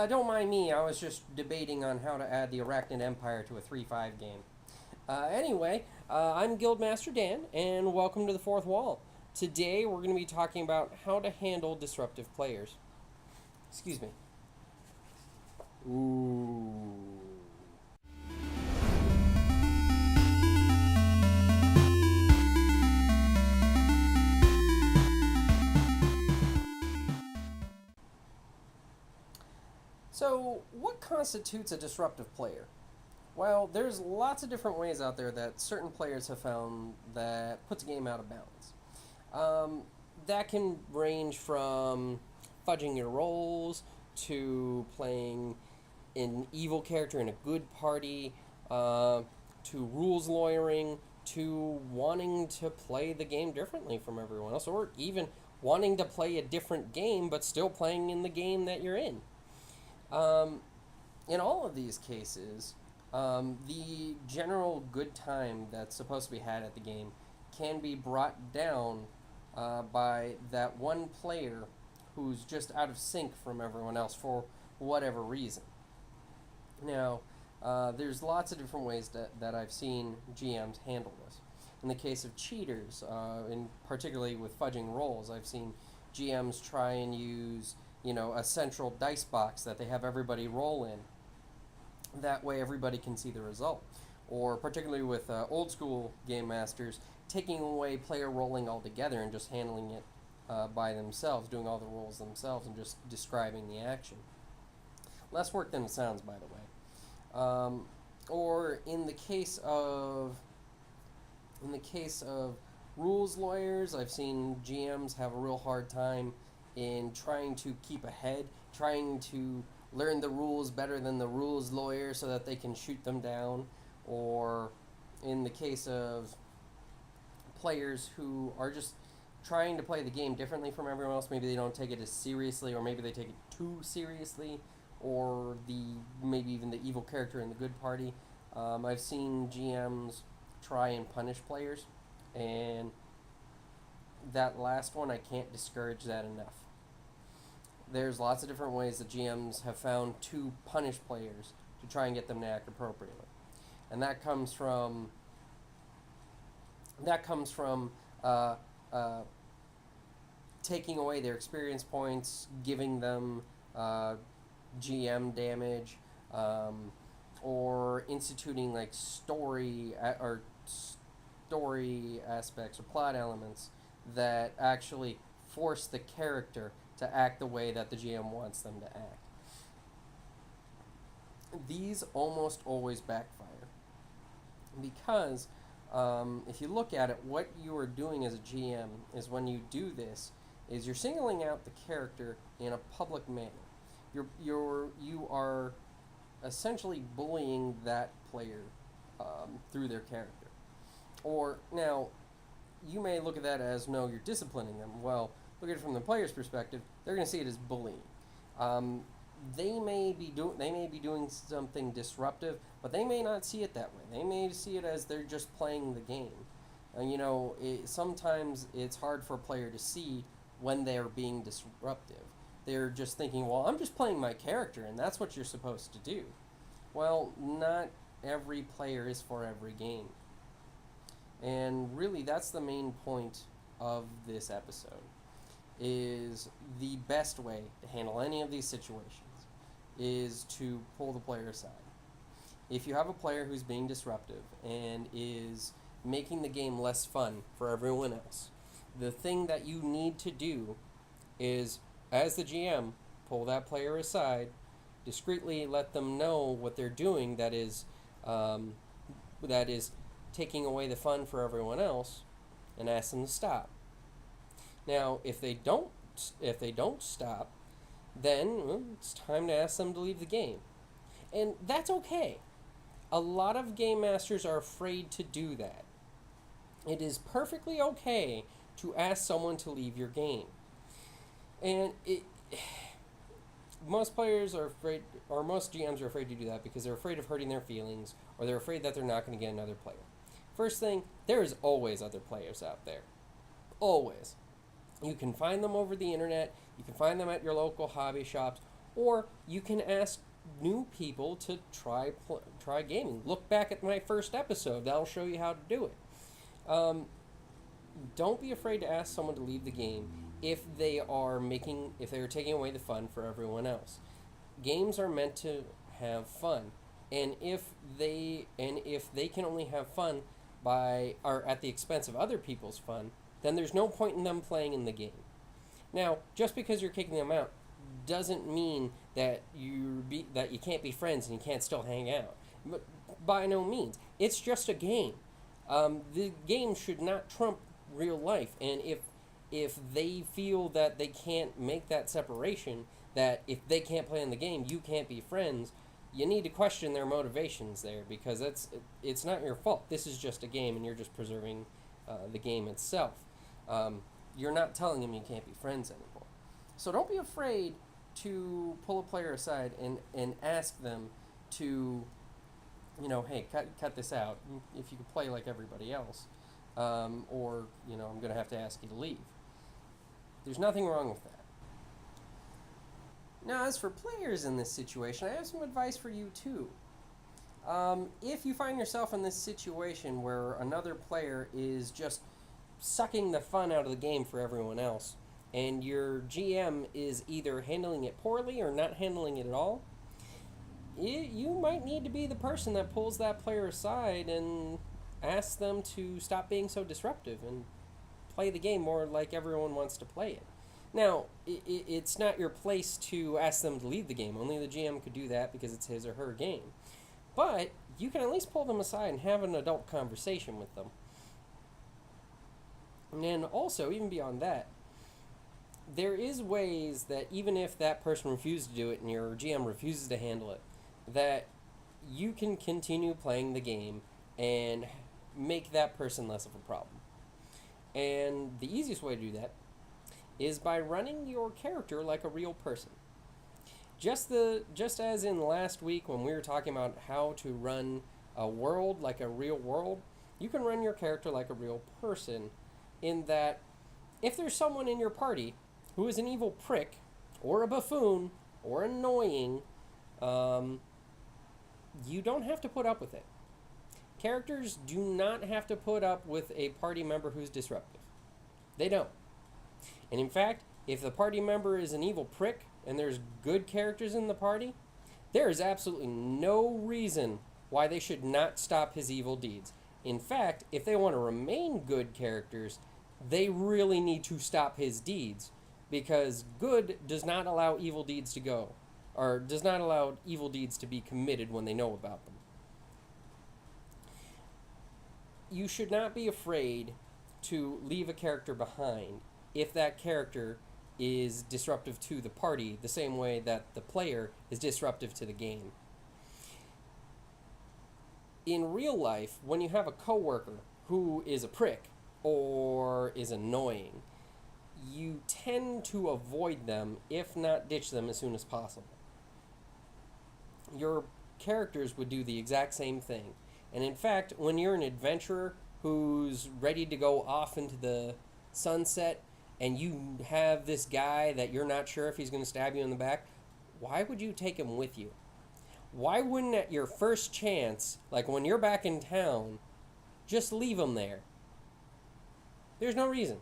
Don't mind me, I was just debating on how to add the Arachnid Empire to a 3-5 game. I'm Guildmaster Dan, and welcome to the Fourth Wall. Today we're going to be talking about how to handle disruptive players. Excuse me. Ooh. So, what constitutes a disruptive player? Well, there's lots of different ways out there that certain players have found that puts a game out of balance. Um, that can range from fudging your roles to playing an evil character in a good party, to rules lawyering, to wanting to play the game differently from everyone else, or even wanting to play a different game but still playing in the game that you're in. Um, in all of these cases, the general good time that's supposed to be had at the game can be brought down by that one player who's just out of sync from everyone else for whatever reason. Now, there's lots of different ways that I've seen GMs handle this. In the case of cheaters, in particularly with fudging rolls, I've seen GMs try and use a central dice box that they have everybody roll in. That way, everybody can see the result. Or particularly with old school game masters, taking away player rolling altogether and just handling it by themselves, doing all the rolls themselves and just describing the action. Less work than it sounds, by the way. Or in the case of rules lawyers, I've seen GMs have a real hard time in trying to keep ahead, trying to learn the rules better than the rules lawyer so that they can shoot them down. Or in the case of players who are just trying to play the game differently from everyone else, maybe they don't take it as seriously, or maybe they take it too seriously, or maybe even the evil character in the good party. I've seen GMs try and punish players, and that last one, I can't discourage that enough. There's lots of different ways that GMs have found to punish players to try and get them to act appropriately, and that comes from uh, uh, taking away their experience points, giving them GM damage, or instituting like story aspects or plot elements that actually force the character to act the way that the GM wants them to act. These almost always backfire because if you look at it, what you are doing as a GM is when you do this is you're singling out the character in a public manner. You are essentially bullying that player through their character. Or now, you may look at that as no, you're disciplining them. Well, look at it from the player's perspective. They're going to see it as bullying. They may be doing something disruptive, but they may not see it that way. They may see it as they're just playing the game. Sometimes it's hard for a player to see when they are being disruptive. They're just thinking, well, I'm just playing my character, and that's what you're supposed to do. Well, not every player is for every game. And really, that's the main point of this episode, is the best way to handle any of these situations is to pull the player aside. If you have a player who's being disruptive and is making the game less fun for everyone else, the thing that you need to do is, as the GM, pull that player aside, discreetly let them know what they're doing that is taking away the fun for everyone else, and ask them to stop. Now, if they don't stop, then it's time to ask them to leave the game. And that's okay. A lot of game masters are afraid to do that. It is perfectly okay to ask someone to leave your game. And most players are afraid, or most GMs are afraid to do that because they're afraid of hurting their feelings, or they're afraid that they're not going to get another player. First thing, there is always other players out there. Always. You can find them over the internet, you can find them at your local hobby shops, Or you can ask new people to try gaming. Look back at my first episode; that'll show you how to do it. Um, don't be afraid to ask someone to leave the game if they are taking away the fun for everyone else. Games are meant to have fun, and if they can only have fun by or at the expense of other people's fun, then there's no point in them playing in the game. Now, just because you're kicking them out doesn't mean that you can't be friends and you can't still hang out. But by no means, it's just a game. The game should not trump real life, and if they feel that they can't make that separation, that if they can't play in the game, you can't be friends, you need to question their motivations there, because it's not your fault. This is just a game, and you're just preserving the game itself. You're not telling them you can't be friends anymore. So don't be afraid to pull a player aside and ask them to, hey, cut this out. If you could play like everybody else, or I'm going to have to ask you to leave. There's nothing wrong with that. Now, as for players in this situation, I have some advice for you too. If you find yourself in this situation where another player is just sucking the fun out of the game for everyone else, and your GM is either handling it poorly or not handling it at all, you might need to be the person that pulls that player aside and asks them to stop being so disruptive and play the game more like everyone wants to play it. Now, it's not your place to ask them to leave the game. Only the GM could do that because it's his or her game. But you can at least pull them aside and have an adult conversation with them. And also, even beyond that, there is ways that even if that person refuses to do it and your GM refuses to handle it, that you can continue playing the game and make that person less of a problem. And the easiest way to do that is by running your character like a real person. Just as in last week when we were talking about how to run a world like a real world, you can run your character like a real person, in that if there's someone in your party who is an evil prick or a buffoon or annoying, you don't have to put up with it. Characters do not have to put up with a party member who's disruptive. They don't. And in fact, if the party member is an evil prick and there's good characters in the party, there is absolutely no reason why they should not stop his evil deeds. In fact, if they want to remain good characters, they really need to stop his deeds, because good does not allow evil deeds to go, or does not allow evil deeds to be committed when they know about them. You should not be afraid to leave a character behind if that character is disruptive to the party, the same way that the player is disruptive to the game. In real life, when you have a coworker who is a prick or is annoying, you tend to avoid them, if not ditch them, as soon as possible. Your characters would do the exact same thing. And in fact, when you're an adventurer who's ready to go off into the sunset, and you have this guy that you're not sure if he's going to stab you in the back, why would you take him with you? Why wouldn't at your first chance, like when you're back in town, just leave him there? There's no reason.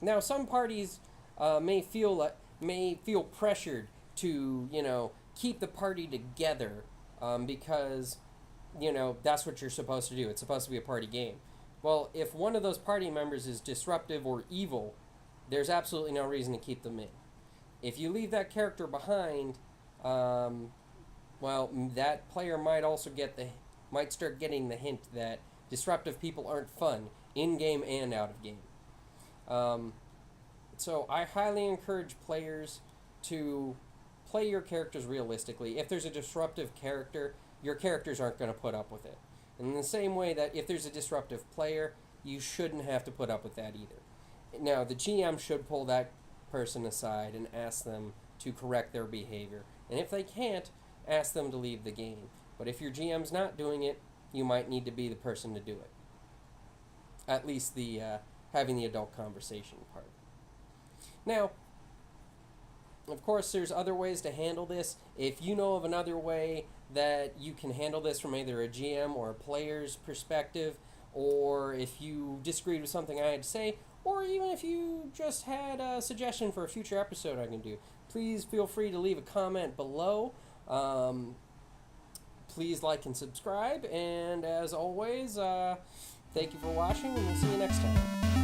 Now, some parties may feel pressured to, keep the party together because, that's what you're supposed to do. It's supposed to be a party game. Well, if one of those party members is disruptive or evil, there's absolutely no reason to keep them in. If you leave that character behind, that player might start getting the hint that disruptive people aren't fun, in-game and out of game. So I highly encourage players to play your characters realistically. If there's a disruptive character, your characters aren't going to put up with it. And in the same way that if there's a disruptive player, you shouldn't have to put up with that either. Now, the GM should pull that person aside and ask them to correct their behavior. And if they can't, ask them to leave the game. But if your GM's not doing it, you might need to be the person to do it. At least the having the adult conversation part. Now, Of course, there's other ways to handle this. If you know of another way that you can handle this from either a GM or a player's perspective, or if you disagreed with something I had to say, or even if you just had a suggestion for a future episode I can do, please feel free to leave a comment below. Please like and subscribe, and as always, thank you for watching, and we'll see you next time.